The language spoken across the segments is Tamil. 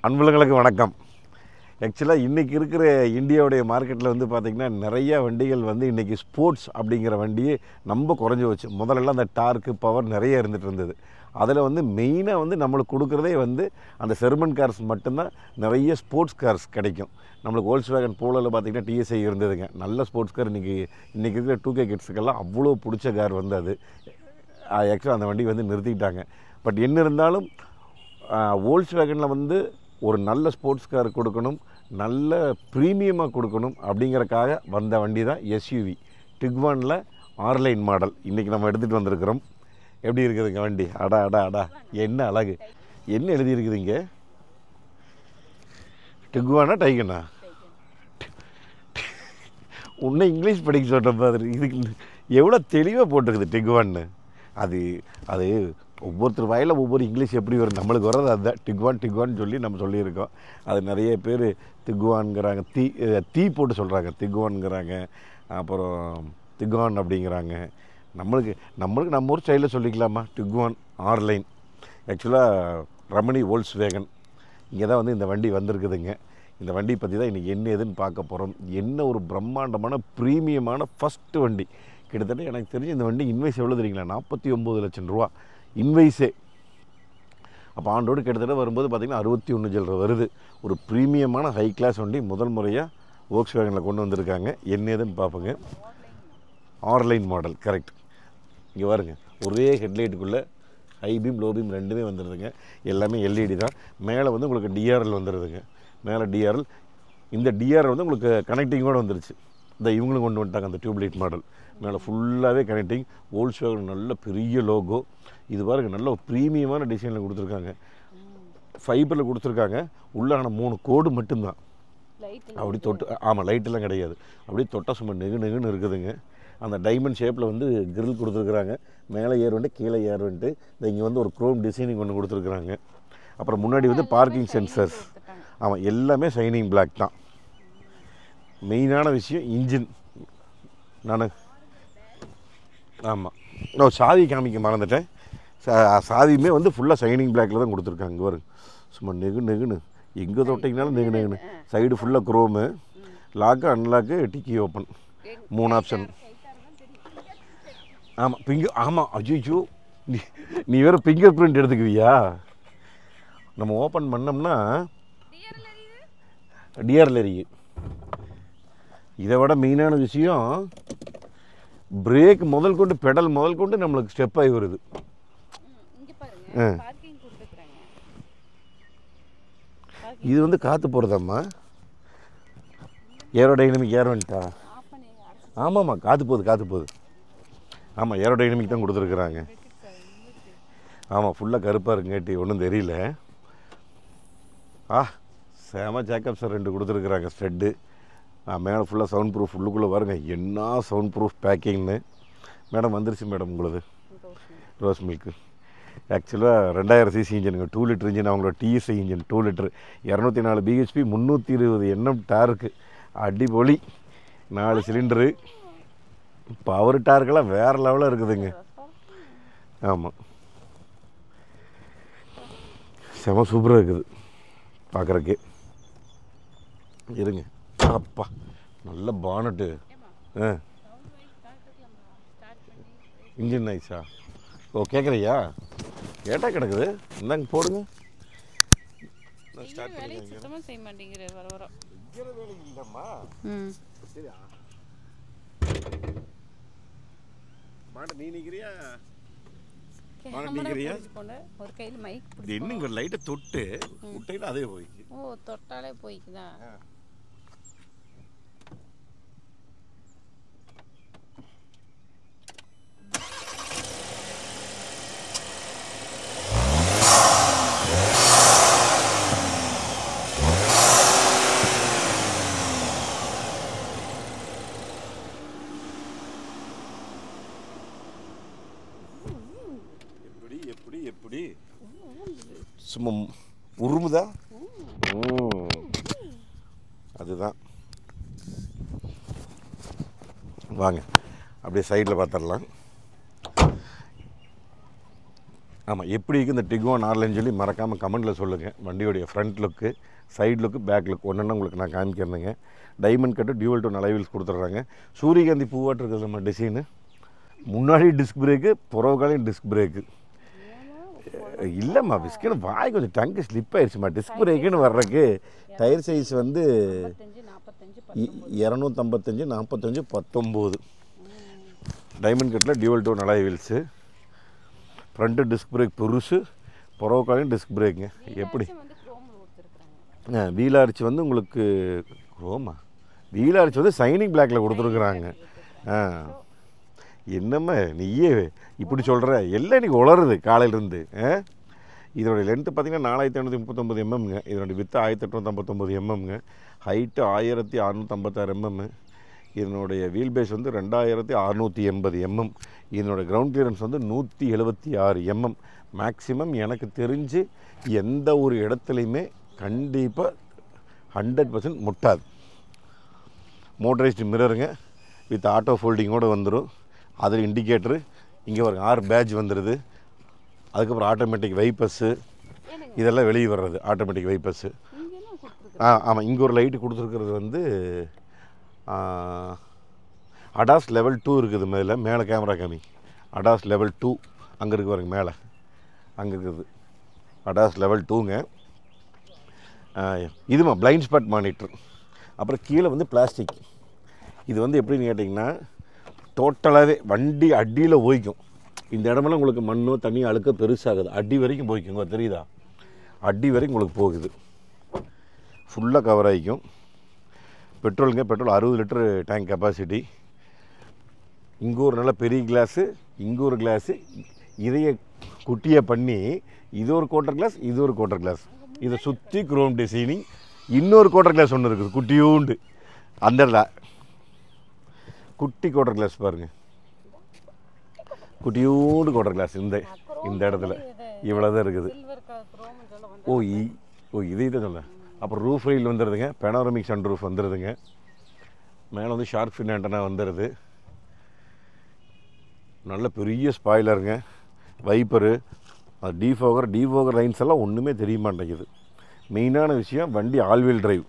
அன்புகளுக்கு வணக்கம். ஆக்சுவலாக இன்றைக்கி இருக்கிற இந்தியாவுடைய மார்க்கெட்டில் வந்து பார்த்திங்கன்னா நிறையா வண்டிகள் வந்து இன்றைக்கி ஸ்போர்ட்ஸ் அப்படிங்கிற வண்டியே ரொம்ப குறைஞ்சி வச்சு. முதல்லலாம் அந்த டார்க்கு பவர் நிறைய இருந்துகிட்டு இருந்தது. அதில் வந்து மெயினாக வந்து நம்மளுக்கு கொடுக்குறதே வந்து அந்த செர்மன் கார்ஸ் மட்டும்தான். நிறைய ஸ்போர்ட்ஸ் கார்ஸ் கிடைக்கும் நம்மளுக்கு. வோல்க்ஸ்வேகன் போலோவில் பார்த்திங்கன்னா டிஎஸ்ஐ இருந்ததுங்க. நல்ல ஸ்போர்ட்ஸ் கார் இன்றைக்கி இருக்கிற 2K கிட்ஸுக்கெல்லாம் அவ்வளோ பிடிச்ச கார் வந்து அது. ஆக்சுவலாக அந்த வண்டி வந்து நிறுத்திக்கிட்டாங்க. பட் என்ன இருந்தாலும் வோல்க்ஸ்வேகனில் வந்து ஒரு நல்ல ஸ்போர்ட்ஸ் கார் கொடுக்கணும், நல்ல ப்ரீமியமாக கொடுக்கணும் அப்படிங்கிறக்காக வந்த வண்டி தான் எஸ்யூவி டிக்வானில் ஆர்லைன் மாடல். இன்றைக்கி நம்ம எடுத்துகிட்டு வந்திருக்கிறோம். எப்படி இருக்குதுங்க வண்டி? அடா அடா அடா, என்ன அழகு! என்ன எழுதியிருக்குதுங்க? டிக்வானா டைகனா? உன்னை இங்கிலீஷ் படிக்க சொல்கிற மாதிரி இதுக்கு எவ்வளோ தெளிவாக போட்டிருக்குது டிக்வான்னு. அது அது ஒவ்வொருத்தர் வாயில் ஒவ்வொரு இங்கிலீஷ் எப்படி வரும். நம்மளுக்கு வர்றது அதுதான் டிக்வான்னு சொல்லி நம்ம சொல்லியிருக்கோம். அது நிறைய பேர் திக்வான்ங்கிறாங்க, தீ போட்டு சொல்கிறாங்க, திக்வான்ங்கிறாங்க, அப்புறம் திக்வான் அப்படிங்கிறாங்க. நம்மளுக்கு நம்ம ஊர் ஸ்டைலில் சொல்லிக்கலாமா, டிக்வான் ஆர்லைன். ஆக்சுவலாக ரமணி வோல்க்ஸ்வேகன் இங்கே தான் வந்து இந்த வண்டி வந்திருக்குதுங்க. இந்த வண்டி பற்றி தான் இன்றைக்கி என்ன ஏதுன்னு பார்க்க போகிறோம். என்ன ஒரு பிரம்மாண்டமான ப்ரீமியமான ஃபஸ்ட்டு வண்டி. கிட்டத்தட்ட எனக்கு தெரிஞ்சு இந்த வண்டி இன்வைஸ் எவ்வளோ தெரியுங்களா? 49 லட்சம் ரூபா இன்வைஸே. அப்போ ஆண்டோடு கிட்டத்தட்ட வரும்போது பார்த்திங்கன்னா 61 ஜில்லரை வருது. ஒரு ப்ரீமியமான ஹை கிளாஸ் வண்டி முதல் முறையாக வோல்க்ஸ்வேகனில் கொண்டு வந்திருக்காங்க. என்ன ஏதுன்னு பார்ப்போங்க. Airline model correct. இங்கே பாருங்க, ஒரே ஹெட்லைட்டுக்குள்ளே ஹை பீம் லோ பீம் ரெண்டுமே வந்துடுதுங்க. எல்லாமே எல்இடி தான். மேலே வந்து உங்களுக்கு டிஆர்எல் வந்துடுதுங்க. மேலே டிஆர்எல். இந்த டிஆர்எல் வந்து உங்களுக்கு கனெக்டிங்கோடு வந்துருச்சு. இந்த இவங்களும் கொண்டு வந்துட்டாங்க அந்த டியூப்லைட் மாடல். மேலே ஃபுல்லாகவே கனெக்டிங். வோல்க்ஸ்வேகன் நல்ல பெரிய லோகோ. இது பாருங்க, நல்ல ஒரு ப்ரீமியமான டிசைனில் கொடுத்துருக்காங்க. ஃபைபரில் கொடுத்துருக்காங்க. உள்ளான 3 கோடு மட்டும்தான். அப்படி தொட்டு, ஆமாம் லைட்டெல்லாம் கிடையாது. அப்படியே தொட்டால் சும்மா நெகுன்னு இருக்குதுங்க. அந்த டைமண்ட் ஷேப்பில் வந்து கிரில் கொடுத்துருக்குறாங்க. மேலே ஏறுவன்ட்டு கீழே ஏறுவன்ட்டு இங்கே வந்து ஒரு க்ரோம் டிசைனிங் ஒன்று கொடுத்துருக்குறாங்க. அப்புறம் முன்னாடி வந்து பார்க்கிங் சென்சர்ஸ். ஆமாம், எல்லாமே ஷைனிங் பிளாக் தான். மெயினான விஷயம் இன்ஜின். ஆமாம், சாவி காமிக்க மறந்துட்டேன். சாவியுமே வந்து ஃபுல்லாக ஷைனிங் பிளாக்கில் தான் கொடுத்துருக்காங்க. இங்கே வரும் சும்மா நெகுன்னு எங்கே தொட்டிங்கனாலும் நெகுன்னு. சைடு ஃபுல்லாக குரோமு. லாக்கு அன்லாக்கு டிக்கி ஓப்பன் 3 ஆப்ஷன். ஆமாம் ஆமாம். அஜிஜோ, நீ வேறு ஃபிங்கர் பிரிண்ட் எடுத்துக்குவியா? நம்ம ஓப்பன் பண்ணோம்னா டிஆர்எல் எரியுது. இதை விட மெயினான விஷயம் பிரேக் முதல் கொண்டு பெடல் முதல் கொண்டு நம்மளுக்கு ஸ்டெப் ஆகி வருது. இது வந்து காற்று போகிறதாம்மா, ஏரோடைனமிக் ஏர்வென்ட்டா? ஆமாம்மா, காற்று போகுது. ஆமாம், ஏரோடைனமிக் தான் கொடுத்துருக்குறாங்க. ஆமாம், ஃபுல்லாக கருப்பாக இருக்குங்கேட்டி ஒன்றும் தெரியல. சேம ஜேக்கப் சார் 2 கொடுத்துருக்குறாங்க ஸ்டெட்டு. மேடம் ஃபுல்லாக சவுண்ட் ப்ரூஃப். உள்ளுக்குள்ளே பாருங்க என்ன சவுண்ட் ப்ரூஃப் பேக்கிங்னு. மேடம் வந்துருச்சு மேடம் உங்களது ரோஸ் மில்க்கு. ஆக்சுவலாக 2000 சிசி இன்ஜினுங்க, 2 லிட்டர் இன்ஜின். அவங்களோட TSI engine 2 litre, 204 BHP, 320 NM torque. அடிபொலி. 4 சிலிண்டரு. பவர் டார்க்கெல்லாம் வேறு லெவலில் இருக்குதுங்க. ஆமாம், செம சூப்பராக இருக்குது பார்க்குறக்கு. இருங்க, அப்பா நல்ல பானட்டு. இன்ஜின் நைஸா? ஓ, கேட்குறியா? கேட்டால் கிடக்குது. இந்தாங்க போடுங்க. செய்ய மாட்டேங்கிற வர இல்லைம்மா. சரி, மாட்ட நீ நிற்கிறியா? ஒரு கையில் மைக் இன்னும் லைட்டை தொட்டு விட்டீங்கன்னா அதே போயிடுச்சு. ஓ, தொட்டாலே போய்க்குதா? எப்படி சும்மா உருமுதா? அதுதான். வாங்க அப்படியே சைடில் பார்த்துடலாம். ஆமாம், எப்படி இருக்குது இந்த டிகுவான் ஆர்லைன்னு சொல்லி மறக்காமல் கமெண்ட்டில் சொல்லுங்கள். வண்டியோடைய front look, side look, back look ஒன்றுன்னா உங்களுக்கு நான் காமிக்கிறேங்க. Diamond cut dual tone alloy wheels கொடுத்துட்றாங்க. சூரியகாந்தி பூவாட்டு இருக்குது நம்ம டிசைனு. முன்னாடி டிஸ்க் பிரேக்கு, புறவுக்காலையும் டிஸ்க் பிரேக்கு. இல்லைம்மா, பிஸ்கட் வாய் கொஞ்சம் டங்கு ஸ்லிப் ஆயிடுச்சுமா. டிஸ்க் பிரேக்குன்னு வர்றதுக்கு டயர் சைஸ் வந்து 255 45 19. டைமண்ட் கட்டில் dual tone alloy wheels. Front disc brake பெருசு, புறவுக்காலையும் டிஸ்க் பிரேக்குங்க. எப்படி வீல் ஆர்ச் வந்து உங்களுக்கு ரோமா வீல் ஆர்ச் வந்து சைனிங் பிளாக்கில் கொடுத்துருக்குறாங்க. என்னம்மா நீயே இப்படி சொல்கிற, எல்லாம் இன்றைக்கி உளருது காலையிலேருந்து. இதனுடைய லென்த்து பார்த்திங்கன்னா 4539 எம்எம்ங்க. இதனுடைய வித்து 1859 எம்எம்ங்க. Height 1656 MM. இதனுடைய வீல் பேஸ் வந்து 2680 எம்எம். இதனுடைய கிரவுண்ட் கிளியரன்ஸ் வந்து 176 எம்எம். மேக்ஸிமம் எனக்கு தெரிஞ்சு எந்த ஒரு இடத்துலையுமே கண்டிப்பாக 100% முட்டாது. மோட்டரைஸ்டு மிரருங்க, வித் ஆட்டோ ஃபோல்டிங்கோடு வந்துடும். அதில் இண்டிகேட்டரு, இங்கே ஒரு ஆர் பேட்ச் வந்துடுது. அதுக்கப்புறம் ஆட்டோமேட்டிக் வைப்பஸ்ஸு, இதெல்லாம் வெளியே வர்றது ஆட்டோமேட்டிக் வைப்பஸ்ஸு. ஆமாம், இங்கே ஒரு லைட்டு கொடுத்துருக்கிறது வந்து அடாஸ் லெவல் 2 இருக்குது. மேலே கேமரா காமி. அடாஸ் லெவல் 2 அங்கே இருக்குது பாருங்க, மேலே அங்கே இருக்குது அடாஸ் லெவல் 2ங்க. இதுமா பிளைண்ட் ஸ்பாட் மானிட்டர். அப்புறம் கீழே வந்து பிளாஸ்டிக். இது வந்து எப்படின்னு கேட்டிங்கன்னா டோட்டலாகவே வண்டி அடியில் போய்க்கும். இந்த இடமெல்லாம் உங்களுக்கு மண்ணோ தண்ணி அழுக்க பெருசாகுது, அடி வரைக்கும் போய்க்குங்க, தெரியுதா? அடி வரைக்கும் உங்களுக்கு போகுது, ஃபுல்லாக கவர் ஆகிக்கும். பெட்ரோலுங்க, பெட்ரோல் 60 லிட்டரு டேங்க் கெப்பாசிட்டி. இங்கே ஒரு நல்ல பெரிய கிளாஸு, இங்கே ஒரு கிளாஸு, இதைய குட்டியை பண்ணி இது ஒரு குவார்ட்டர் கிளாஸ், இது ஒரு குவார்ட்டர் கிளாஸ். இதை சுற்றி குரோம் டிசைனிங். இன்னொரு குவார்ட்டர் கிளாஸ் ஒன்று இருக்குது குட்டியூண்டு, அந்த இடத்துல குட்டி குவார்ட்டர் கிளாஸ் பாருங்கள், குட்டியூண்டு குவார்ட்டர் கிளாஸ். இந்த இடத்துல இவ்வளோ தான் இருக்குது. இதை தான் சொல்ல. அப்புறம் ரூஃப் ரயில் வந்துடுதுங்க, பெனோரமிக் சன் ரூஃப் வந்துடுதுங்க. மேலே வந்து ஷார்க் ஃபின் ஆண்டனா வந்துடுது. நல்ல பெரிய ஸ்பாய்லருங்க, வைப்பரு, டீஃபோகர் லைன்ஸ் எல்லாம் ஒன்றுமே தெரிய மாட்டேங்குது. மெயினான விஷயம் வண்டி all wheel drive,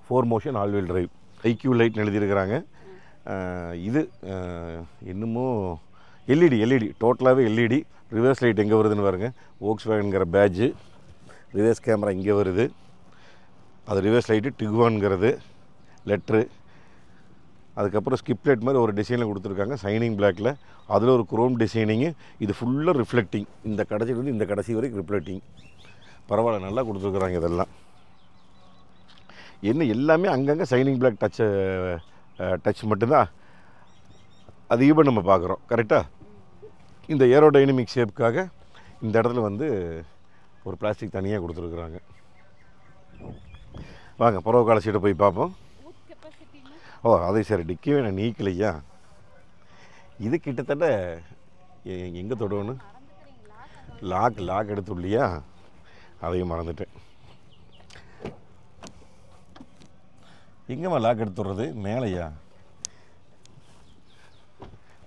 4 motion all wheel drive. IQ லைட்னு எழுதியிருக்கிறாங்க. இது இன்னமும் எல்இடி டோட்டலாகவே எல்இடி. ரிவர்ஸ் லைட் எங்கே வருதுன்னு பாருங்க, வோக்ஸ்வேகன்கிற பேட்ஜு. ரிவர்ஸ் கேமரா இங்கே வருது, அது ரிவர்ஸ் லைட்டு டிகுவான்ங்கிறது லெட்ரு. அதுக்கப்புறம் ஸ்கிப் லைட் மாதிரி ஒரு டிசைனில் கொடுத்துருக்காங்க, சைனிங் பிளாக்கில். அதில் ஒரு குரோம் டிசைனிங்கு. இது ஃபுல்லாக ரிஃப்ளெக்டிங், இந்த கடைசியிலேருந்து இந்த கடைசி வரைக்கும் ரிஃப்ளெக்டிங். பரவாயில்ல, நல்லா கொடுத்துருக்குறாங்க. இதெல்லாம் என்ன எல்லாமே அங்கங்கே சைனிங் பிளாக் டச் மட்டும்தான் அதிகமாக நம்ம பார்க்குறோம். கரெக்டாக இந்த ஏரோடைனமிக் ஷேப்புக்காக இந்த இடத்துல வந்து ஒரு பிளாஸ்டிக் தனியாக கொடுத்துருக்குறாங்க. வாங்க புறவு கால சீட்டை போய் பார்ப்போம். அதே சரி, டிக்கவே நான் நீக்கலையா. இது கிட்டத்தட்ட எங்கே தொடணும், லாக் எடுத்து இல்லையா, அதையும் மறந்துட்டேன். எங்கேம்மா லாக் எடுத்துடுறது, மேலையா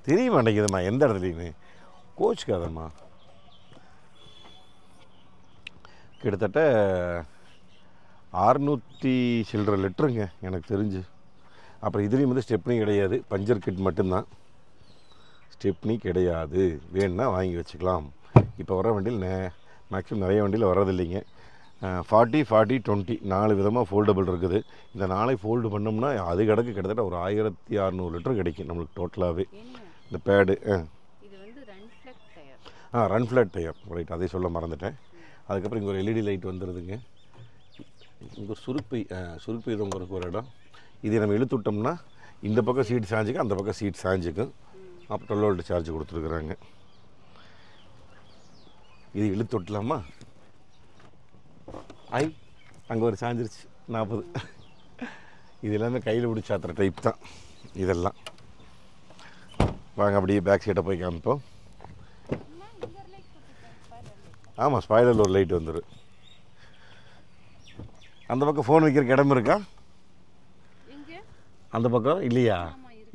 தெரிய மாட்டேங்குதும்மா எந்த இடத்துலையுமே. கோச்சுக்காதம்மா. கிட்டத்தட்ட 600 சில்லரை லிட்டருங்க எனக்கு தெரிஞ்சு. அப்புறம் இதுலேயும் வந்து ஸ்டெப்னி கிடையாது, பஞ்சர் கிட் மட்டும்தான், ஸ்டெப்னி கிடையாது. வேணுன்னா வாங்கி வச்சுக்கலாம். இப்போ வர வண்டியில் மேக்ஸிமம் நிறைய வண்டியில் வர்றதில்லைங்க. 40 40 20 4 விதமாக ஃபோல்டபுள் இருக்குது. இந்த 4 ஃபோல்டு பண்ணோம்னா அது கிட்டத்தட்ட ஒரு 1600 லிட்டர் கிடைக்கும் நம்மளுக்கு டோட்டலாகவே. இந்த பேடு ரன் ஃப்ளாட் டயர், ரைட், அதே சொல்ல மறந்துட்டேன். அதுக்கப்புறம் இங்கே ஒரு எல்இடி லைட் வந்துடுதுங்க. இங்கே ஒரு சுருப்பை தொங்குறதுக்கு ஒரு இடம். இதை நம்ம இழுத்து விட்டோம்னா இந்த பக்கம் சீட் சாஞ்சிக்கும், அந்த பக்கம் சீட் சாஞ்சிக்கும். அப்புறம் 12 வோல்ட் சார்ஜ் கொடுத்துருக்குறாங்க. இது இழுத்து விட்டலாமா, அங்கே ஒரு சாஞ்சிருச்சு 40. இது எல்லாமே கையில் பிடிச்சி சாத்துற டைப் தான் இதெல்லாம். வாங்க அப்படியே பேக் சைட்டை போய் காமிப்போம். ஆமாம், ஸ்பாய்லரில் ஒரு லைட் வந்துடும். அந்த பக்கம் ஃபோன் வைக்கிறதுக்கு இடம் இருக்கா? அந்த பக்கம் இல்லையா?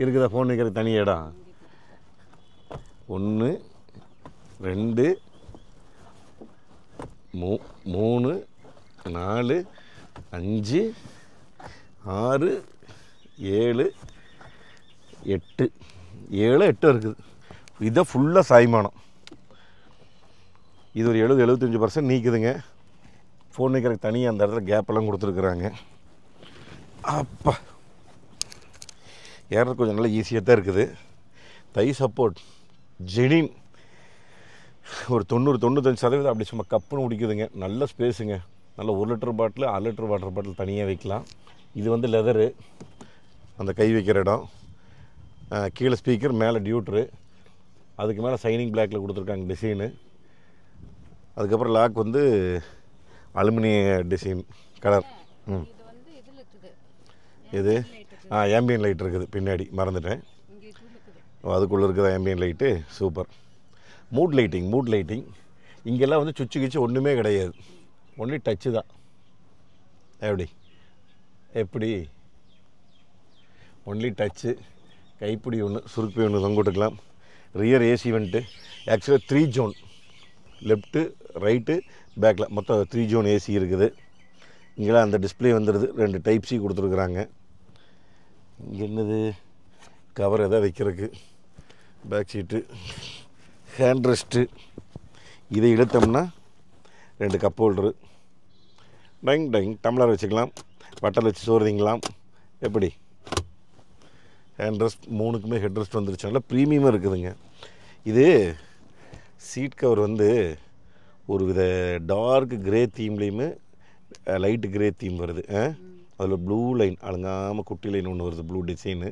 இருக்குதா ஃபோன் வைக்கிறதுக்கு தனி இடம்? 1 2 3 4 5 6 7 8 இருக்குது. இதை ஃபுல்லாக சாய்மானம். இது ஒரு 70-75% நீக்குதுங்க. ஃபோன் வைக்கிறதுக்கு தனியாக அந்த இடத்துல கேப்பெல்லாம் கொடுத்துருக்குறாங்க. அப்பா ஏறது கொஞ்சம் நல்லா ஈஸியாக தான் இருக்குது. தை சப்போர்ட் ஜெனின் ஒரு 90-95% அப்படி சும்மா கப்புன்னு குடிக்குதுங்க. நல்ல ஸ்பேஸுங்க. நல்ல 1 litre bottle 1/2 litre water bottle தனியாக வைக்கலாம். இது வந்து லெதரு, அந்த கை வைக்கிற இடம். கீழே ஸ்பீக்கர், மேலே டியூட்ரு, அதுக்கு மேலே சைனிங் பிளாக்கில் கொடுத்துருக்காங்க டிசைனு. அதுக்கப்புறம் லாக் வந்து அலுமினிய டிசைன் கலர். இது ஆம்பியன் லைட் இருக்குது பின்னாடி, மறந்துட்டேன். அதுக்குள்ளே இருக்குது ambient light. Super. Mood lighting இங்கெல்லாம் வந்து சுவிட்சு கிச்சு ஒன்றுமே கிடையாது. ஒன்லி டச்சு தான். எப்படி ஒன்லி டச்சு. கைப்பிடி ஒன்று, சுருப்பி ஒன்று தொங்கிட்டுக்கலாம். ரியர் ஏசி வந்துட்டு ஆக்சுவலாக 3 ஜோன், லெஃப்ட்டு ரைட்டு பேக்கில் மொத்தம் 3 ஜோன் ஏசி இருக்குது. இங்கெல்லாம் அந்த டிஸ்பிளே வந்துடுது. 2 டைப் சி கொடுத்துருக்குறாங்க. இங்கே என்னது கவர் எதாவது வைக்கிறதுக்கு. Back seat, hand rest. இதை இழுத்தோம்னா 2 கப் ஹோல்டரு. டைங் டம்ளர் வச்சுக்கலாம். வட்டல் வச்சு சோறுதிங்கலாம். எப்படி ஹேண்ட் ரெஸ்ட் 3க்குமே ஹெட் ரெஸ்ட் வந்துருச்சு. நல்லா ப்ரீமியமாக இருக்குதுங்க. இது சீட் கவர் வந்து ஒரு வித டார்க் கிரே தீம்லேயுமே லைட்டு கிரே தீம் வருது. அதில் ப்ளூ லைன் அழுங்காமல் குட்டி லைன் ஒன்று வருது, ப்ளூ டிசைனு.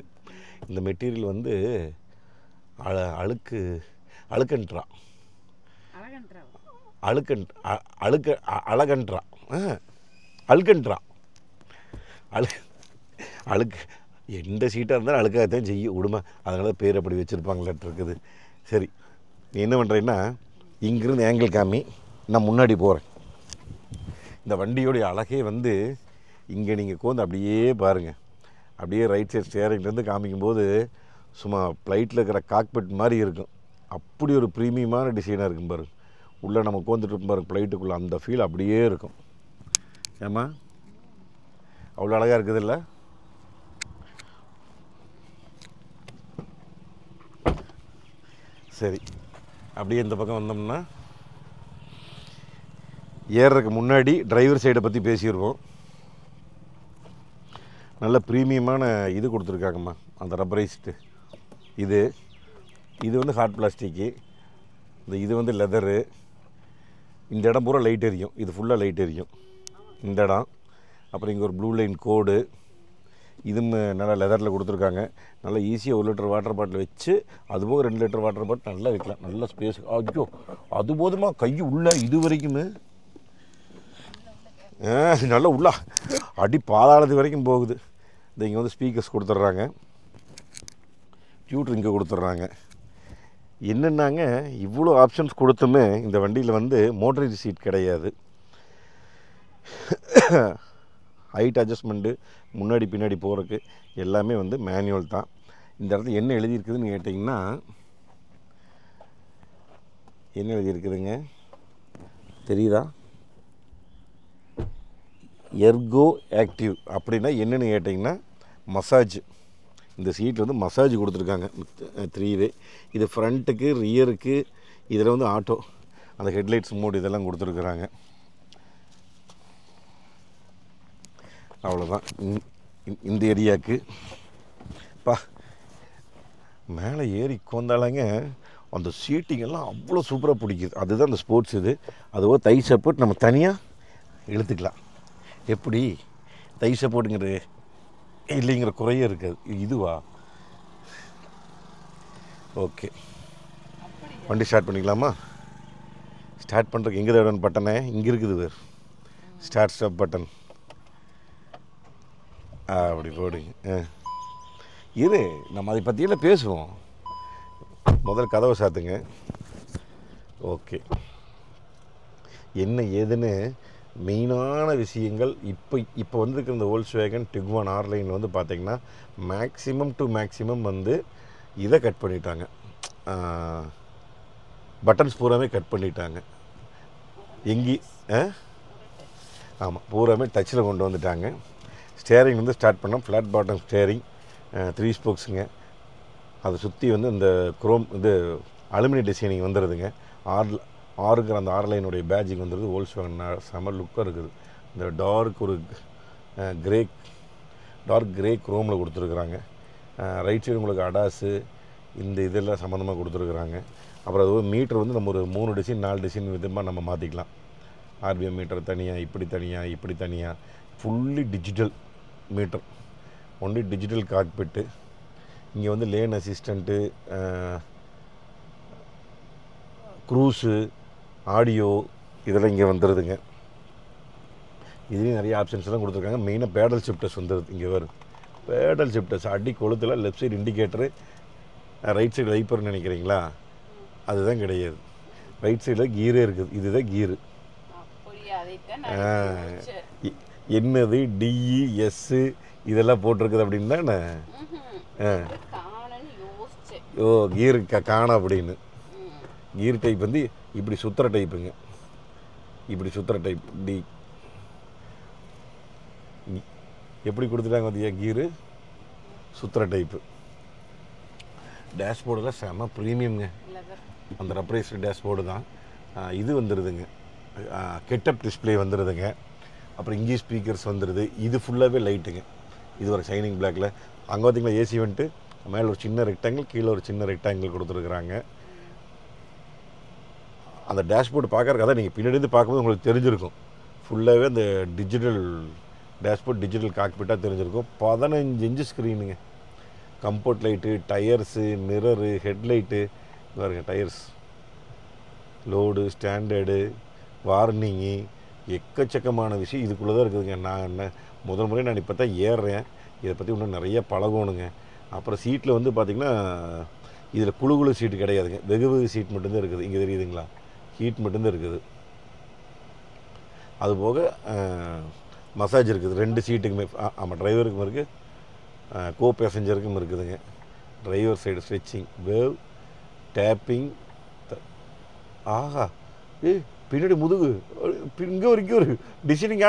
இந்த மெட்டீரியல் வந்து அழுக்கன்றா அழுக்கு எந்த சீட்டாக இருந்தாலும் அழுக்காகத்தான் செய்யும் விடுமா. அதனால தான் பேர் அப்படி வச்சுருப்பாங்களாட்டு இருக்குது. சரி, நீ என்ன பண்ணுறேன்னா இங்கிருந்து ஆங்கிள் காமி, நான் முன்னாடி போகிறேன். இந்த வண்டியோடைய அழகே வந்து இங்கே நீங்கள் கோந்து அப்படியே பாருங்கள். அப்படியே ரைட் சைட் ஸ்டேரிங்லேருந்து காமிக்கும்போது சும்மா ஃப்ளைட்டில் இருக்கிற காக்பிட் மாதிரி இருக்கும். அப்படி ஒரு ப்ரீமியமான டிசைனாக இருக்கும் பாருங்க. உள்ளே நம்ம கோந்துட்டு பாருங்க ஃப்ளைட்டுக்குள்ளே, அந்த ஃபீல் அப்படியே இருக்கும். ஏம்மா அவ்வளோ அழகாக இருக்குது இல்லை? சரி, அப்படியே இந்த பக்கம் வந்தோம்னா ஏறுறதுக்கு முன்னாடி டிரைவர் சைடை பற்றி பேசியிருக்கோம். நல்ல ப்ரீமியமான இது கொடுத்துருக்காங்கம்மா, அந்த ரப்பரைஸ்டு. இது வந்து ஹார்ட் பிளாஸ்டிக்கு. இது வந்து லெதரு. இந்த இடம் பூரா லைட் எரியும். இது ஃபுல்லாக லைட் எரியும் இந்த இடம். அப்புறம் இங்கே ஒரு ப்ளூ லைன் கோடு. இதுவும் நல்லா லெதரில் கொடுத்துருக்காங்க. நல்லா ஈஸியாக 1 லிட்டர் வாட்டர் பாட்டில் வச்சு, அதுபோக 2 லிட்டர் வாட்டர் பாட்டில் நல்லா வைக்கலாம். நல்ல ஸ்பேஸ். ஐயோ அது போதுமா கை உள்ள இது வரைக்குமே நல்லா உள்ளா அடி பாதாளத்து வரைக்கும் போகுது. இந்த இங்கே வந்து ஸ்பீக்கர்ஸ் கொடுத்துட்றாங்க. டியூட்டர் இங்கே கொடுத்துட்றாங்க. என்னென்னாங்க இவ்வளோ ஆப்ஷன்ஸ் கொடுத்துமே இந்த வண்டியில் வந்து மோட்டரைஸ் சீட் கிடையாது. ஹைட் அட்ஜஸ்ட்மெண்ட்டு முன்னாடி பின்னாடி போகிறதுக்கு எல்லாமே வந்து மேனுவல் தான். இந்த இடத்துல என்ன எழுதியிருக்குதுன்னு கேட்டிங்கன்னா, என்ன எழுதியிருக்குதுங்க தெரியுதா? எர்கோ ஆக்டிவ் அப்படின்னா என்னென்னு கேட்டிங்கன்னா மசாஜ். இந்த சீட்டில் வந்து மசாஜ் கொடுத்துருக்காங்க 3 வே. இது ஃப்ரண்ட்டுக்கு ரியருக்கு. இதில் வந்து ஆட்டோ, அந்த ஹெட்லைட்ஸ் மோட் இதெல்லாம் கொடுத்துருக்குறாங்க. அவ்வளோதான் இந்த ஏரியாவுக்கு. மேலே ஏறி கோந்தாலங்க அந்த சீட்டிங்கெல்லாம் அவ்வளோ சூப்பராக பிடிக்குது. அதுதான் அந்த ஸ்போர்ட்ஸ். இது அதுவோ தை சப்போர்ட் நம்ம தனியாக இழுத்துக்கலாம். எப்படி தை சப்போர்ட்டுங்கிறது இல்லைங்கிற குறையே இருக்காது. இதுவா? ஓகே, வண்டி ஸ்டார்ட் பண்ணிக்கலாமா? ஸ்டார்ட் பண்ணுறதுக்கு எங்கே தேவையான பட்டனே இங்கே இருக்குது வேறு. Start stop button. அப்படி போடுங்க. இரு, நம்ம அதை பற்றியெல்லாம் பேசுவோம். முதல்ல கதவை சாத்துங்க. ஓகே, என்ன ஏதுன்னு மெயினான விஷயங்கள் இப்போ வந்துருக்கிற இந்த வோல்க்ஸ்வேகன் டிகுவான் ஆர் லைனில் வந்து பார்த்திங்கன்னா மேக்ஸிமம் வந்து இதை கட் பண்ணிட்டாங்க. பட்டன்ஸ் பூராமே கட் பண்ணிட்டாங்க. ஆமாம், பூராமே டச்சில் கொண்டு வந்துட்டாங்க. ஸ்டேரிங் வந்து ஸ்டார்ட் பண்ணோம், ஃப்ளாட் பாட்டம் ஸ்டேரிங், 3 ஸ்போக்ஸுங்க. அதை சுற்றி வந்து இந்த குரோம் இது அலுமினியம் டிசைனிங் வந்துடுதுங்க. ஆறுங்கிற அந்த லைனுடைய பேட்ஜிங் வந்துடுது. வோல்க்ஸ்வேகன் செம லுக்காக இருக்குது. இந்த டார்க் ஒரு டார்க் கிரே குரோமில் கொடுத்துருக்குறாங்க. ரைட் சைடு உங்களுக்கு அடாஸு இந்த இதெல்லாம் சம்மந்தமாக கொடுத்துருக்குறாங்க. அப்புறம் அது மீட்டர் வந்து நம்ம ஒரு 3 டிசைன் 4 டிசைன் விதமாக நம்ம மாற்றிக்கலாம். ஆர்பிஎம் மீட்டர் தனியாக, இப்படி தனியாக fully digital meter, only digital cockpit. இங்கே வந்து லேன் அசிஸ்டண்ட்டு, க்ரூஸு, ஆடியோ இதெல்லாம் இங்கே வந்துடுதுங்க. இதுலேயும் நிறைய ஆப்ஷன்ஸ்லாம் கொடுத்துருக்காங்க. மெயினாக பேடல் ஷிஃப்டர்ஸ் வந்துடுது. இங்கே வரும் பேடல் ஷிஃப்டர்ஸ் அடி கொளுத்தில் left side indicator, right side வைப்பர்னு நினைக்கிறீங்களா? அதுதான் கிடையாது. ரைட் சைடில் கீரே இருக்குது. இதுதான் கீரு. என்னது டிஇஎஸ்ஸு இதெல்லாம் போட்டிருக்குது அப்படின்னு தானே. ஓ, கீரு காணா அப்படின்னு. கீர் டைப் வந்து இப்படி சுற்றுற டைப்புங்க. இப்படி சுற்றுற டைப் டி எப்படி கொடுத்துட்டாங்க பார்த்தியா? கீரு சுற்றுற டைப்பு. டேஷ்போர்டில் செம ப்ரீமியம்ங்க. அந்த ரப்ரைஸ்டு டேஷ்போர்டு தான். இது வந்துடுதுங்க, கெட்டப் டிஸ்பிளே வந்துடுதுங்க. அப்புறம் இங்கே ஸ்பீக்கர்ஸ் வந்துடுது. இது ஃபுல்லாகவே லைட்டுங்க. இது ஒரு ஷைனிங் பிளாக்கில். அங்கே பார்த்திங்களா ஏசி வந்துட்டு மேலே ஒரு சின்ன ரெக்டாங்கிள், கீழே ஒரு சின்ன ரெக்டாங்கிள் கொடுத்துருக்குறாங்க. அந்த டேஷ்போர்டு பார்க்குறதுக்கு தான் நீங்கள் பின்னாடி பார்க்கும்போது உங்களுக்கு தெரிஞ்சிருக்கும். ஃபுல்லாகவே அந்த டிஜிட்டல் டேஷ்போர்ட், டிஜிட்டல் காக்பிட்டாக தெரிஞ்சிருக்கும். 15 இன்ச்சு ஸ்க்ரீனுங்க. Comfort light, tyres, mirror, headlight பாருங்க. டயர்ஸ், லோடு, ஸ்டாண்டர்டு, வார்னிங்கு, எக்கச்சக்கமான விஷயம் இதுக்குள்ளே தான் இருக்குதுங்க. நான் என்ன முதல் முறை நான் இப்போ தான் ஏறுறேன். இதை பற்றி இன்னும் நிறைய பழகணுங்க. அப்புறம் சீட்டில் வந்து பார்த்திங்கன்னா இதில் குழு சீட்டு கிடையாதுங்க. வெகு சீட் மட்டும்தான் இருக்குது. இங்கே தெரியுதுங்களா? ஹீட் மட்டும்தான் இருக்குது. அதுபோக மசாஜ் இருக்குது 2 சீட்டுக்குமே. ஆமாம், டிரைவருக்கும் இருக்குது, கோ பேசஞ்சருக்கும் இருக்குதுங்க. Driver side stretching, wave, tapping. ஆஹா, பின்னாடி முதுகு இங்கே ஒரு டிசைனிங்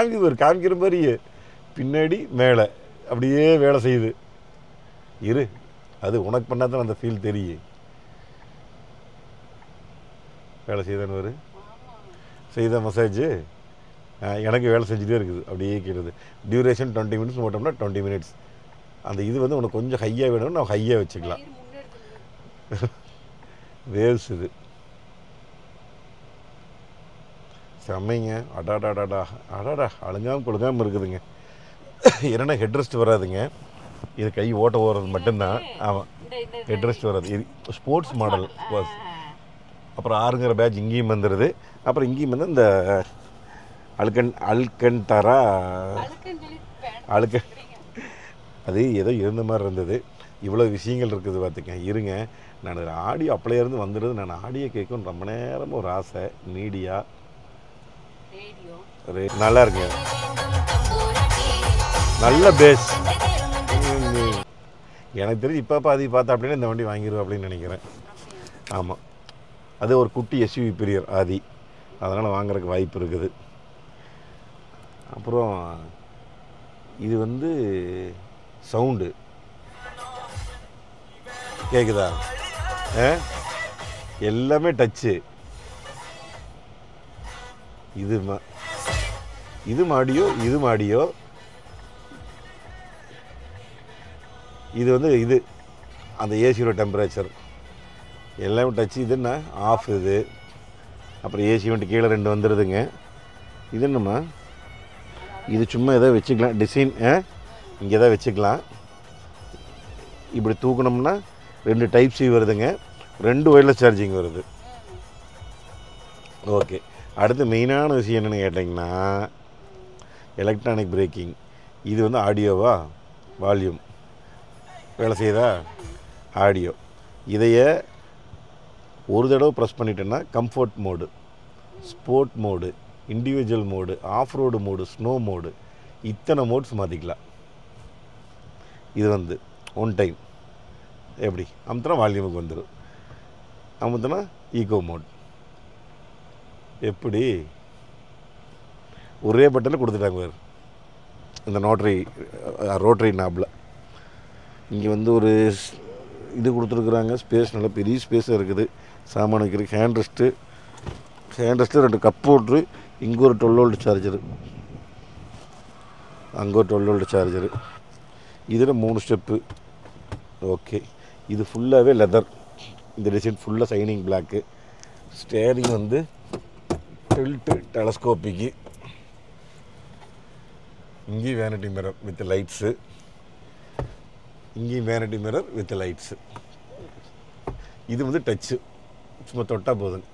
காமிக்கிற மாதிரியே பின்னாடி மேலே அப்படியே வேலை செய்யுது. அது உனக்கு பண்ணால் தான் அந்த ஃபீல் தெரியும். வேலை செய்தான்னு வரும் செய்த மசாஜு எனக்கு வேலை செஞ்சுட்டே இருக்குது. அப்படியே கேட்குது. டியூரேஷன் 20 மினிட்ஸ் போட்டோம்னா 20 மினிட்ஸ். அந்த இது வந்து உனக்கு கொஞ்சம் ஹையாக வேணும்னு நான் ஹையாக வச்சுக்கலாம். வேவ்ஸ் இது செம்மைங்க. அடாடா அழுங்காமல் கொழுங்காமல் இருக்குதுங்க. என்னென்னா ஹெட்ரெஸ்ட் வராதுங்க. இது கை ஓட்ட ஓடுறது மட்டும்தான். ஆமாம், ஹெட்ரெஸ்ட் வராது. இது ஸ்போர்ட்ஸ் மாடல் பஸ். அப்புறம் 6ங்கிற பேட்ச் இங்கேயும் வந்துடுது. அப்புறம் இங்கேயும் வந்து இந்த அல்கன்டாரா அது ஏதோ இருந்த மாதிரி இருந்தது. இவ்வளோ விஷயங்கள் இருக்குது பார்த்துக்க. இருங்க, நான் ஆடியோ இருந்து வந்துடுது. நான் ஆடியோ கேட்கணும் ரொம்ப நேரமாக ஒரு ஆசை. மீடியா நல்லா இருக்குங்க, நல்ல பேஸ். எனக்கு தெரிஞ்சு இப்போ அதை பார்த்தா அப்படின்னா இந்த வண்டி வாங்கிடுவோம் அப்படின்னு நினைக்கிறேன். ஆமாம், அது ஒரு குட்டி எஸ்யூவி பிரியர் ஆதி, அதனால் வாங்குறதுக்கு வாய்ப்பு இருக்குது. அப்புறம் இது வந்து சவுண்டு கேட்குதா? எல்லாமே டச்சு. இது ஆடியோ, இது ஆடியோ. இது வந்து இது அந்த ஏசியோட டெம்பரேச்சர் எல்லாமே டச்சு. இது என்ன ஆஃப். இது அப்புறம் ஏசி வந்துட்டு கீழே 2 வந்துடுதுங்க. இது என்னம்மா? இது சும்மா எதாவது வச்சுக்கலாம், டிசைன் இங்கே எதாவது வச்சுக்கலாம். இப்படி தூக்கணும்னா 2 டைப் சி வருதுங்க, 2 ஒயர்லெஸ் சார்ஜிங் வருது. ஓகே, அடுத்து மெயினான விஷயம் என்னென்னு கேட்டிங்கன்னா எலக்ட்ரானிக் பிரேக்கிங். இது வந்து ஆடியோவா? வால்யூம் வேலை செய்யுதா? ஆடியோ. இதையே ஒரு தடவை ப்ரெஸ் பண்ணிட்டேன்னா comfort mode, sport mode, individual mode, off road mode, snow mode, இத்தனை மோட்ஸ் மாற்றிக்கலாம். இது வந்து ஒன் டைம் எப்படி அமுத்தினா வால்யூமுக்கு வந்துடும், அமுத்தினா ஈகோ மோட். எப்படி ஒரே பட்டனில் கொடுத்துட்டாங்க வேறு இந்த ரோட்டரி நாபில். இங்கே வந்து ஒரு இது கொடுத்துருக்குறாங்க, ஸ்பேஸ் நல்ல பெரிய ஸ்பேஸாக இருக்குது. சாமான வைக்கிறதுக்கு ஹேண்ட் ரெஸ்ட்டு 2 கப் போட்ரு, இங்கே ஒரு 12 வோல்ட் சார்ஜரு, அங்கே ஒரு 12 வோல்ட் சார்ஜரு. இதில் 3 ஸ்டெப்பு. ஓகே, இது ஃபுல்லாகவே லெதர். இந்த டிசைன் ஃபுல்லாக சைனிங் பிளாக்கு. ஸ்டேரிங் வந்து டில்ட்டு டெலஸ்கோப்பிக்கு. இங்கேயும் வேனிட்டி மிரர் வித் லைட்ஸு, இங்கேயும் வேனிட்டி மிரர் வித் லைட்ஸு. இது வந்து டச்சு, சும்மா தொட்டால் போதுங்க.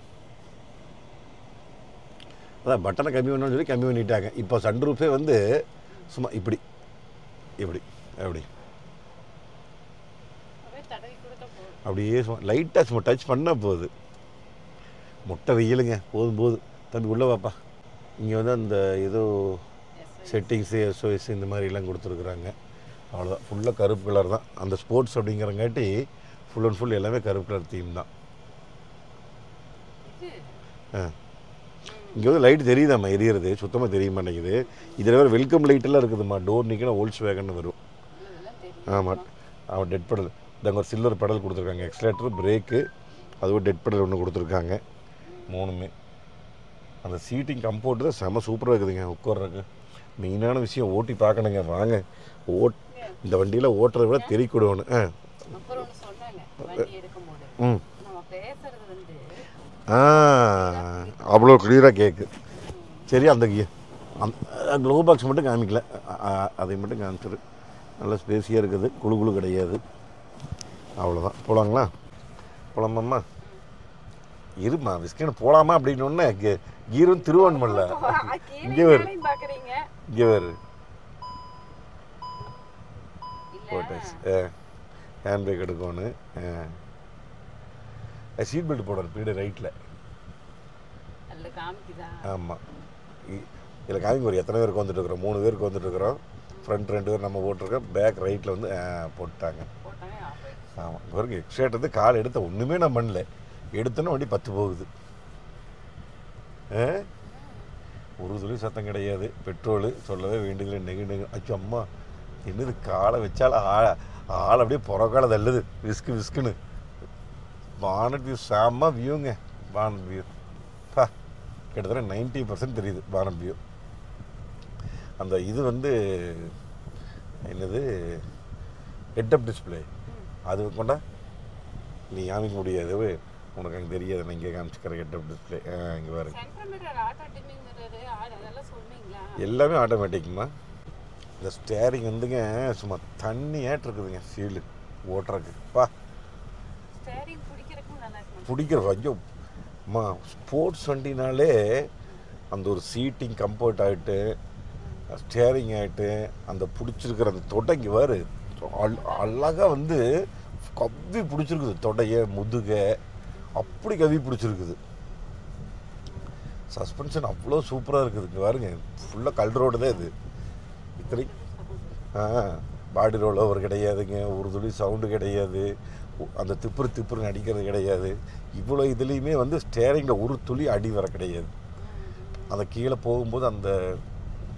அதான் பட்டனை கம்மி பண்ணணும்னு சொல்லி கம்மி பண்ணிட்டாங்க. இப்போ சன்ரூஃபே வந்து சும்மா இப்படி அப்படி அப்படியே சும்மா லைட்டாக சும்மா டச் பண்ணால் போகுது. முட்டை வெயிலுங்க, போதும் தம்பி உள்ளே வாப்பா. இங்கே வந்து அந்த ஏதோ செட்டிங்ஸு எஸ்ஓஎஸ் இந்த மாதிரிலாம் கொடுத்துருக்குறாங்க. அவ்வளோதான், ஃபுல்லாக கருப்பு கலர் தான். அந்த ஸ்போர்ட்ஸ் அப்படிங்கிறங்காட்டி ஃபுல் அண்ட் ஃபுல் எல்லாமே கருப்பு கலர் தீம் தான். இங்கே வந்து லைட் தெரியுதாம்மா, எரியறது சுத்தமாக தெரிய மாட்டேங்குது. இதில் வேறு வெல்கம் லைட்டெல்லாம் இருக்குதும்மா. டோர் நிற்கணும், ஓல்ஸ் வேகன்னு வரும். ஆமாம், அவன் டெட் பெடல், இதாங்க ஒரு சில்வர் பெடல் கொடுத்துருக்காங்க. எக்ஸ்லேட்டர், பிரேக்கு, அதுவும் டெட் பெடல் ஒன்று கொடுத்துருக்காங்க. 3மே. அந்த சீட்டிங் கம்ஃபோர்ட் தான் செம சூப்பராக இருக்குதுங்க உட்கார்றதுக்கு. மெயினான விஷயம் ஓட்டி பார்க்கணுங்க. வாங்க இந்த வண்டியில் ஓட்டுறத விட தெரிவிக்கொடுவணும். அவ்வளோ கிளியராக கேட்கு. சரி, அந்த க்ளோ பாக்ஸ் மட்டும் காமிக்கல, அதை மட்டும் காமிச்சிரு. நல்லா ஸ்பேஸியாக இருக்குது, குழு கிடையாது. அவ்வளோதான். போகலாங்களா? போகலாமாம்மா? இருமா விஸ்கன் போகலாமா அப்படின்னு கீரும் திருவான்மல்ல. இங்கே வேறு போட்டாச்சு. ஹேண்ட் பிரேக் எடுக்கணும். சீட் பெல்ட் போடணும் பீடு ரைட்டில். ஆமாம், இதில் காமிங்க. ஒரு எத்தனை பேருக்கு வந்துட்டு இருக்கிறோம்? 3 பேருக்கு வந்துட்டு இருக்கிறோம். ஃப்ரண்ட் 2 பேர் நம்ம போட்டிருக்கோம். பேக் ரைட்டில் வந்து போட்டாங்க. ஆமாம், இவருக்கு எக்ஸ்ட்ரேட் வந்து கால் எடுத்த ஒன்றுமே நான் பண்ணல. எடுத்தோன்னா வண்டி 10 போகுது. ஒரு துளி சத்தம் கிடையாது. பெட்ரோலு சொல்லவே வேண்டியதில்லை. நெகு அச்சோ அம்மா, என்னது காலை வச்சாலும் ஆள் அப்படியே புறக்கால தள்ளுது, விஸ்குன்னு. பானட் வியூ செம்ம வியூங்க. பானட் வியூ கிட்டத்தட்ட 90% தெரியுது பானட் வியூ. அந்த இது வந்து என்னது ஹெட்அப் டிஸ்பிளே, அது கொண்டா நீ காமிக்க முடியாது, உனக்கு அங்கே தெரியாது. நான் இங்கே காமிச்சுக்கிற ஹெட்அப் டிஸ்பிளே. இங்கே பாரு, எல்லாமே ஆட்டோமேட்டிக்குமா. இந்த ஸ்டேரிங் வந்துங்க சும்மா தண்ணியாட்டு இருக்குதுங்க. ஃபீலு ஓட்டுறதுக்கு பிடிக்கிற. ஐயோ அம்மா, ஸ்போர்ட்ஸ் வண்டினாலே அந்த ஒரு சீட்டிங் கம்ஃபர்ட் ஆகிட்டு, ஸ்டேரிங் ஆகிட்டு, அந்த பிடிச்சிருக்கிற அந்த தொடங்கி வாரு அழகாக வந்து கவ்வி பிடிச்சிருக்குது. தொடைய முதுகை அப்படி கவ்வி பிடிச்சிருக்குது. சஸ்பென்ஷன் அவ்வளோ சூப்பராக இருக்குதுங்க. பாருங்க, ஃபுல்லாக கல் ரோடு தான் இது. இத்தனை பாடி ரோல் ஓவர் கிடையாதுங்க. ஒரு துளி சவுண்டு கிடையாது. அந்த திப்புன்னு அடிக்கிறது கிடையாது. இவ்வளோ இதுலேயுமே வந்து ஸ்டேரிங்கில் ஒரு துளி அடி வர கிடையாது. அந்த கீழே போகும்போது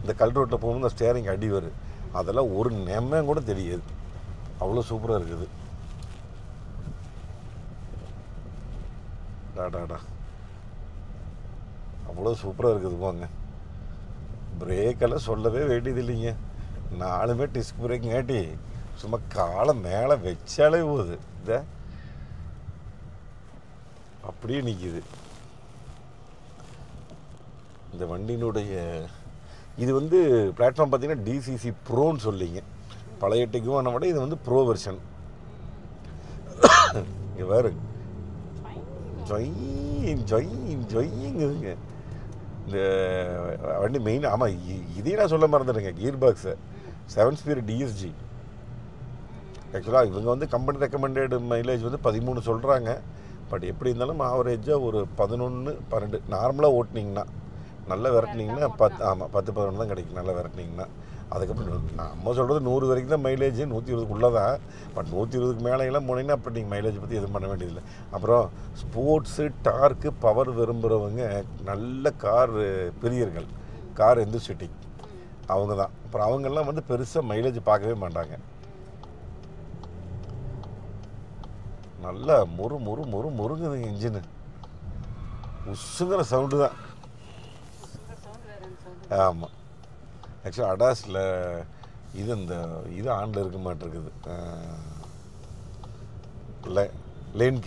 இந்த கல் ரோட்டில் போகும்போது அந்த ஸ்டேரிங் அடி வரும். அதெல்லாம் ஒரு நெம்மம் கூட தெரியாது. அவ்வளோ சூப்பராக இருக்குது. டாடாடா, அவ்வளோ சூப்பராக இருக்குது. போங்க, பிரேக்கெல்லாம் சொல்லவே வேண்டியது இல்லைங்க. 4மே டிஸ்க் பிரேக் காட்டி சும்மா காலை மேலே வச்சாலே போகுது. இத அப்படியே நிற்கிது இந்த வண்டியினுடைய. இது வந்து பிளாட்ஃபார்ம் பார்த்தீங்கன்னா டிசிசி ப்ரோன்னு சொல்லிங்க. பழைய டிகுவானை விட இது வந்து ப்ரோ வெர்ஷன். இங்கே வேறு ஜொய்யுங்குதுங்க இந்த வண்டி. மெயின் ஆமாம், இதையும் நான் சொல்ல மறந்துடுங்க. Gear box 7 speed DSG. ஆக்சுவலாக இவங்க வந்து கம்பெனி ரெக்கமெண்டட் மைலேஜ் வந்து 13 சொல்கிறாங்க. பட் எப்படி இருந்தாலும் ஆவரேஜாக ஒரு 11, 12 நார்மலாக ஓட்டினீங்கன்னா, நல்லா விரட்டினீங்கன்னா 10, ஆமாம் 10, 11 தான் கிடைக்கும் நல்லா விரட்டினீங்கன்னா. அதுக்கப்புறம் நம்ம சொல்கிறது 100 வரைக்கும் தான் மைலேஜ், 120க்குள்ளே தான். பட் 120க்கு மேலேலாம் போனீங்கன்னா அப்போ நீங்கள் மைலேஜ் பற்றி எதுவும் பண்ண வேண்டியதில்லை. அப்புறம் ஸ்போர்ட்ஸு, டார்க்கு, பவர் விரும்புகிறவங்க நல்ல கார் பிரியர்கள் கார் எந்த சிட்டி அவங்க தான். அப்புறம் அவங்கெல்லாம் வந்து பெருசாக மைலேஜ் பார்க்கவே மாட்டாங்க. நல்லா முறு முறு முறு முறுங்குதுங்க இன்ஜினு. உசுங்கிற சவுண்டு தான். ஆமாம். ஆக்சுவலாக அடாஸில் இது இந்த இது ஆண்டில் இருக்க மாட்டிருக்குது. Line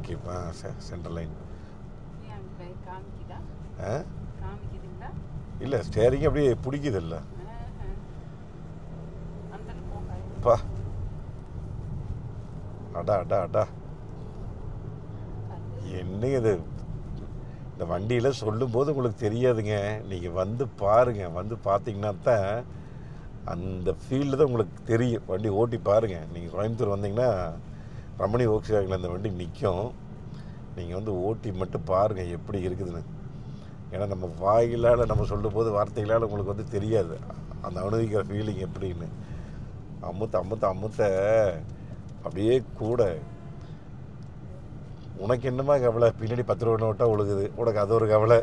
keep central line. இல்லை ஸ்டேரிங் அப்படியே பிடிக்குது இல்லை பா. அடா அடா அடா என்ன இது, இந்த வண்டியில் சொல்லும்போது உங்களுக்கு தெரியாதுங்க. நீங்கள் வந்து பாருங்கள், வந்து பார்த்தீங்கன்னா தான் அந்த ஃபீல்டு தான் உங்களுக்கு தெரியும். வண்டி ஓட்டி பாருங்கள். நீங்கள் கோயம்புத்தூர் வந்தீங்கன்னா ரமணி ஓக்ஸ் வேகனில் அந்த வண்டி நிற்கும். நீங்கள் வந்து ஓட்டி மட்டும் பாருங்கள் எப்படி இருக்குதுன்னு. ஏன்னா நம்ம வாயிலால் நம்ம சொல்லும் போது வார்த்தைகளால் உங்களுக்கு வந்து தெரியாது அந்த அனுபவிக்கிற ஃபீலிங் எப்படின்னு. அமுத்த அப்படியே கூட உனக்கு என்னமா கவலை, பின்னாடி 10 ரூபா நோட்டா ஒழுகுது, உனக்கு அது ஒரு கவலை.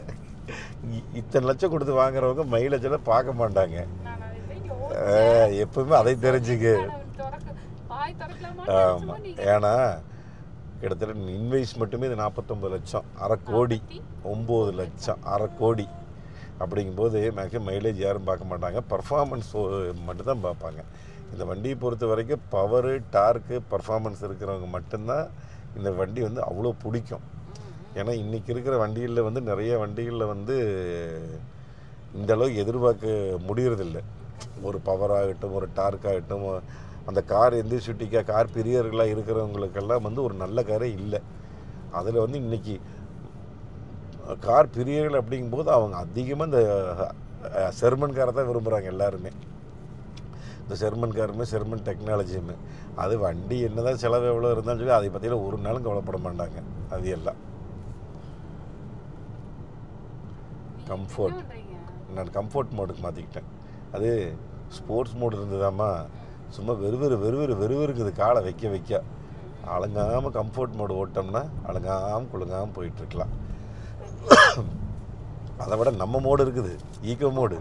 இத்தனை லட்சம் கொடுத்து வாங்குறவங்க மைலேஜெல்லாம் பார்க்க மாட்டாங்க. எப்பவுமே அதை தெரிஞ்சுக்கு. ஆமாம். ஏன்னா கிட்டத்தட்ட இன்வைஸ் மட்டுமே இது 49 லட்சம், அரை கோடி, 9 லட்சம், அரை கோடி. அப்படிங்கும்போது மேக்ஸிமம் மைலேஜ் யாரும் பார்க்க மாட்டாங்க, பர்ஃபார்மன்ஸ் மட்டும்தான் பார்ப்பாங்க. இந்த வண்டியை பொறுத்த வரைக்கும் பவரு, டார்க்கு, பர்ஃபார்மன்ஸ் இருக்கிறவங்க மட்டும்தான் இந்த வண்டி வந்து அவ்வளோ பிடிக்கும். ஏன்னா இன்றைக்கி இருக்கிற வண்டிகளில் வந்து நிறைய வண்டிகளில் வந்து இந்த அளவுக்கு எதிர்பார்க்க முடியறதில்லை. ஒரு பவராகட்டும், ஒரு டார்க்காகட்டும், அந்த கார் எந்திரிச்சுட்டிக்காக கார் பிரியர்களாக இருக்கிறவங்களுக்கெல்லாம் வந்து ஒரு நல்ல காரே இல்லை. அதில் வந்து இன்றைக்கி கார் பிரியர்கள் அப்படிங்கும்போது அவங்க அதிகமாக இந்த செர்மன் காரை தான் விரும்புகிறாங்க எல்லாருமே. இந்த செர்மன் காருமே செர்மன் டெக்னாலஜியுமே. அது வண்டி என்ன தான் செலவு எவ்வளோ இருந்தாலும் சொல்லி அதை பற்றியில் ஒரு நாளும் கவலைப்பட மாட்டாங்க. அது எல்லாம் கம்ஃபோர்ட். நான் கம்ஃபோர்ட் மோடுக்கு மாற்றிக்கிட்டேன். அது ஸ்போர்ட்ஸ் மோடு இருந்ததாம்மா, சும்மா வெறுவெறுக்குது காலை வைக்க அலங்காமல் கம்ஃபோர்ட் மோடு ஓட்டோம்னா அலங்காமல் குழுங்காமல் போயிட்டுருக்கலாம். அதை விட நம்ம மோடு இருக்குது, ஈக்கோ மோடு,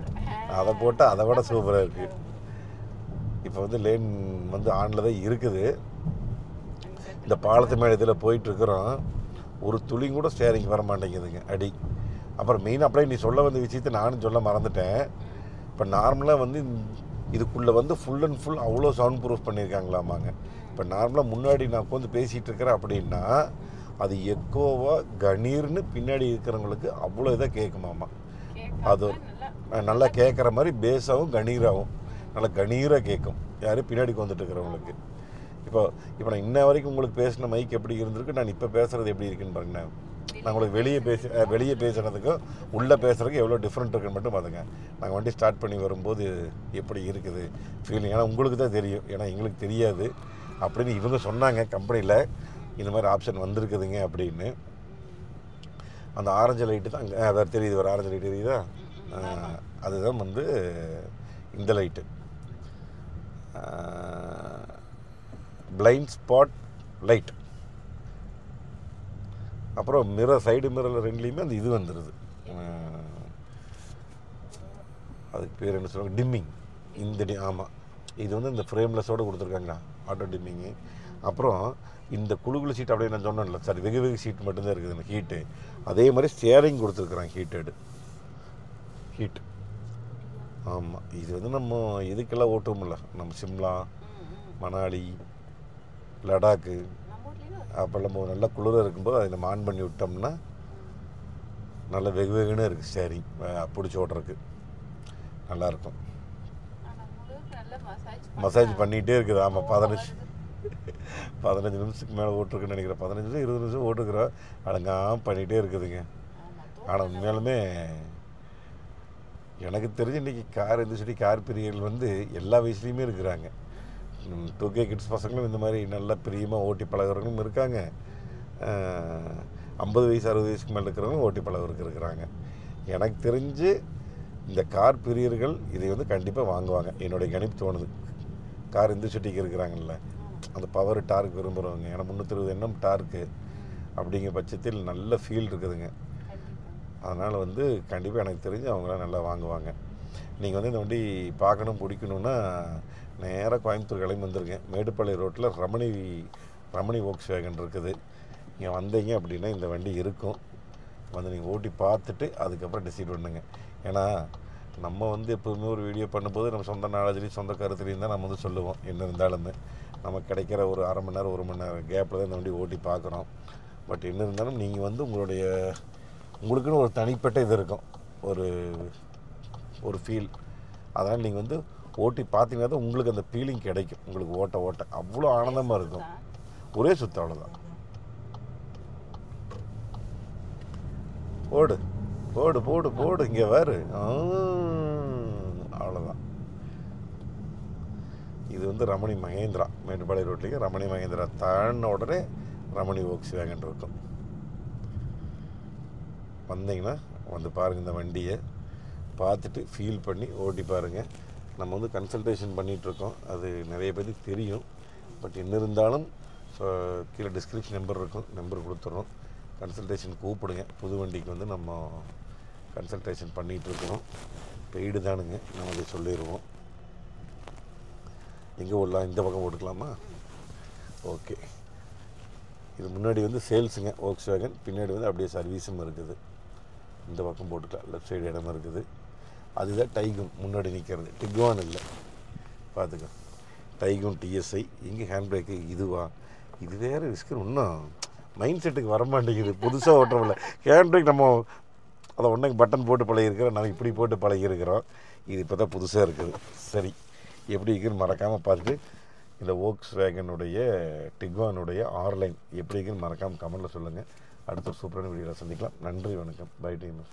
அதை போட்டால் அதை விட சூப்பராக இருக்குது. இப்போ வந்து லேன் வந்து ஆனில் தான் இருக்குது. இந்த பாலத்து மேலே இதில் போயிட்டுருக்குறோம். ஒரு துளி கூட ஸ்டேரிங் வர மாட்டேங்குதுங்க அடி. அப்புறம் மெயின் அப்படியே நீ சொல்ல வந்த விஷயத்தை நானும் சொல்ல மறந்துட்டேன். இப்போ நார்மலாக வந்து இதுக்குள்ளே வந்து ஃபுல் அண்ட் ஃபுல் அவ்வளோ சவுண்ட் ப்ரூஃப் பண்ணியிருக்காங்களாமாங்க. இப்போ நார்மலாக முன்னாடி நான் உட்காந்து பேசிகிட்டு இருக்கிறேன் அப்படின்னா அது எக்கோவாக கணீர்னு பின்னாடி இருக்கிறவங்களுக்கு அவ்வளோ இதாக கேட்குமாம்மா. அது நல்லா கேட்குற மாதிரி பேஸாகவும் கணீராகவும் நல்லா கணீராக கேட்கும் யாரும் பின்னாடி வந்துட்டு இருக்கிறவங்களுக்கு. இப்போ நான் இன்ன வரைக்கும் உங்களுக்கு பேசின மைக் எப்படி இருந்திருக்கு, நான் இப்போ பேசுகிறது எப்படி இருக்குன்னு பாருங்க. நான் உங்களுக்கு வெளியே பேசுகிறதுக்கும் உள்ளே பேசுகிறதுக்கு எவ்வளோ டிஃப்ரெண்ட் இருக்குன்னு மட்டும் பார்த்துங்க. நாங்கள் வண்டி ஸ்டார்ட் பண்ணி வரும்போது எப்படி இருக்குது ஃபீலிங். ஏன்னா உங்களுக்கு தான் தெரியும், ஏன்னா எங்களுக்கு தெரியாது அப்படின்னு இவங்க சொன்னாங்க கம்பெனியில். இந்த மாதிரி ஆப்ஷன் வந்திருக்குதுங்க அப்படின்னு. அந்த ஆரஞ்சு லைட்டு தான் அங்கே வேறு தெரியுது, ஒரு ஆரஞ்சு லைட் தெரியுதா, அதுதான் வந்து இந்த லைட்டு. Blind spot light. அப்புறம் சைடு மிரரில் ரெண்டுலேயுமே அந்த இது வந்துடுது. அதுக்கு பேர் என்ன சொல்லுவாங்க, டிம்மிங். ஆமாம், இது வந்து இந்த ஃப்ரேம்லெஸ்ஸோடு கொடுத்துருக்காங்க, ஆட்டோ டிம்மிங்கு. அப்புறம் இந்த குழு சீட் அப்படியே நான் சொன்னேன்ல, சாரி வெகு சீட் மட்டும்தான் இருக்குது இந்த ஹீட்டு. அதே மாதிரி ஸ்டேரிங் கொடுத்துருக்குறாங்க ஹீட். ஆமாம், இது வந்து நம்ம இதுக்கெல்லாம் ஓட்டுவோம்ல, நம்ம சிம்லா, மணாலி, லடாக்கு அப்போல்லாம் நம்ம நல்லா குளிராக இருக்கும்போது அதை நம்ம ஆன் பண்ணி விட்டோம்னா நல்லா வெகுன்னு இருக்குது ஸ்டேரிங், பிடிச்சி ஓட்டுறதுக்கு நல்லாயிருக்கும். மசாஜ் பண்ணிகிட்டே இருக்குது. ஆமாம், 15 நிமிஷத்துக்கு மேலே ஓட்டுருக்குன்னு நினைக்கிறேன். 15 நிமிஷம் 20 நிமிஷம் ஓட்டுக்கிறோம், அடங்காமல் பண்ணிகிட்டே இருக்குதுங்க. ஆனால் உண்மையாலுமே எனக்கு தெரிஞ்சு இன்றைக்கி கார் சொல்லி கார் பிரியர்கள் வந்து எல்லா வயசுலேயுமே இருக்கிறாங்க. 2K கிட்ஸ் பசங்களும் இந்த மாதிரி நல்லா பிரியமாக ஓட்டி பழகிறவங்களும் இருக்காங்க. 50 வயசு 60 வயசுக்கு மேலே இருக்கிறவங்களும் ஓட்டி பழகிறதுக்கு இருக்கிறாங்க. எனக்கு தெரிஞ்சு இந்த கார் பிரியர்கள் இதை வந்து கண்டிப்பாக வாங்குவாங்க, என்னுடைய கணிப்பு தோணுது. கார் சுட்டிக்கு இருக்கிறாங்கல்ல, அந்த பவர் டார்க் விரும்புகிறவங்க. ஏன்னா 320 NM டார்க்கு அப்படிங்கிற பட்சத்தில் நல்ல ஃபீல் இருக்குதுங்க. அதனால் வந்து கண்டிப்பாக எனக்கு தெரிஞ்சு அவங்களாம் நல்லா வாங்குவாங்க. நீங்கள் வந்து இந்த வண்டி பார்க்கணும் பிடிக்கணுன்னா நேராக கோயம்புத்தூர் கிளம்பி வந்துருங்க. மேடுப்பாளையம் ரோட்டில் ரமணி வோக்ஸ் வேகன் இருக்குது. இங்கே வந்தீங்க அப்படின்னா இந்த வண்டி இருக்கும். வந்து நீங்கள் ஓட்டி பார்த்துட்டு அதுக்கப்புறம் டிசைட் பண்ணுங்க. ஏன்னா நம்ம வந்து எப்போதுமே ஒரு வீடியோ பண்ணும்போது நம்ம சொந்த நாலேஜ்லேயும் சொந்த கருத்துலேயும் தான் நம்ம வந்து சொல்லுவோம். என்ன இருந்தாலுமே நமக்கு கிடைக்கிற ஒரு அரை மணி நேரம் 1 மணி நேரம் கேப்பில் தான் இந்த வண்டி ஓட்டி பார்க்குறோம். பட் என்ன இருந்தாலும் நீங்கள் வந்து உங்களுக்குன்னு ஒரு தனிப்பட்ட இது இருக்கும், ஒரு ஃபீல். அதனால் நீங்கள் வந்து ஓட்டி பார்த்தீங்கன்னா தான் உங்களுக்கு அந்த ஃபீலிங் கிடைக்கும். உங்களுக்கு ஓட்ட அவ்வளோ ஆனந்தமாக இருக்கும். ஒரே சுத்தம், அவ்வளோதான். போடு போடு போடு போடு இங்கே வேறு. அவ்வளோதான். இது வந்து ரமணி மகேந்திரா. மேட்டுப்பாளையம் ரோட்லேயே ரமணி மகேந்திரா தாண்டின உடனே ரமணி வோக்ஸ் வேகன் இருக்கும். வந்தீங்கன்னா வந்து பாருங்கள், இந்த வண்டியை பார்த்துட்டு ஃபீல் பண்ணி ஓட்டி பாருங்கள். நம்ம வந்து கன்சல்டேஷன் பண்ணிகிட்ருக்கோம், அது நிறைய பேருக்கு தெரியும். பட் என்ன இருந்தாலும் கீழே டிஸ்கிரிப்ஷன் நம்பர் இருக்கும், நம்பர் கொடுத்துட்றோம். கன்சல்டேஷன் கூப்பிடுங்க. புது வண்டிக்கு வந்து நம்ம கன்சல்டேஷன் பண்ணிகிட்ருக்கோம். பெய்டு தானுங்க, நம்ம அதை சொல்லிடுவோம். எங்கே ஓடலாம்? இந்த பக்கம் ஓட்டுக்கலாமா? ஓகே. இது முன்னாடி வந்து சேல்ஸுங்க வோக்ஸ் வேகன், பின்னாடி வந்து அப்படியே சர்வீஸும் இருக்குது. இந்த பக்கம் போட்டுக்கலாம், லெஃப்ட் சைடு இடமா இருக்குது. அதுதான் டைகூன் முன்னாடி நிற்கிறது, டிகுவான் இல்லை. பார்த்துக்க, டைகூன் டிஎஸ்ஐ. இங்கே ஹேண்ட் பிரேக்கு இதுவா? இது வேறு விஸ்கர். இன்னும் மைண்ட் செட்டுக்கு வர மாட்டேங்குது. புதுசாக ஓட்டுறவில்ல ஹேண்ட் பிரேக். நம்ம அதை ஒன்றைக்கு பட்டன் போட்டு பழகிருக்கிறோம், நம்ம இப்படி போட்டு பழகிருக்கிறோம். இது இப்போ தான் புதுசாக இருக்குது. சரி, எப்படி இருக்குன்னு மறக்காமல் பார்த்துட்டு இந்த வோக்ஸ் வேகனுடைய டிகுவானுடைய ஆர்லைன் எப்படி இருக்குன்னு மறக்காமல் கமெண்ட்டில் சொல்லுங்கள். அடுத்த சூப்பரான வீடியோவில் சந்திக்கலாம். நன்றி, வணக்கம். Bye team.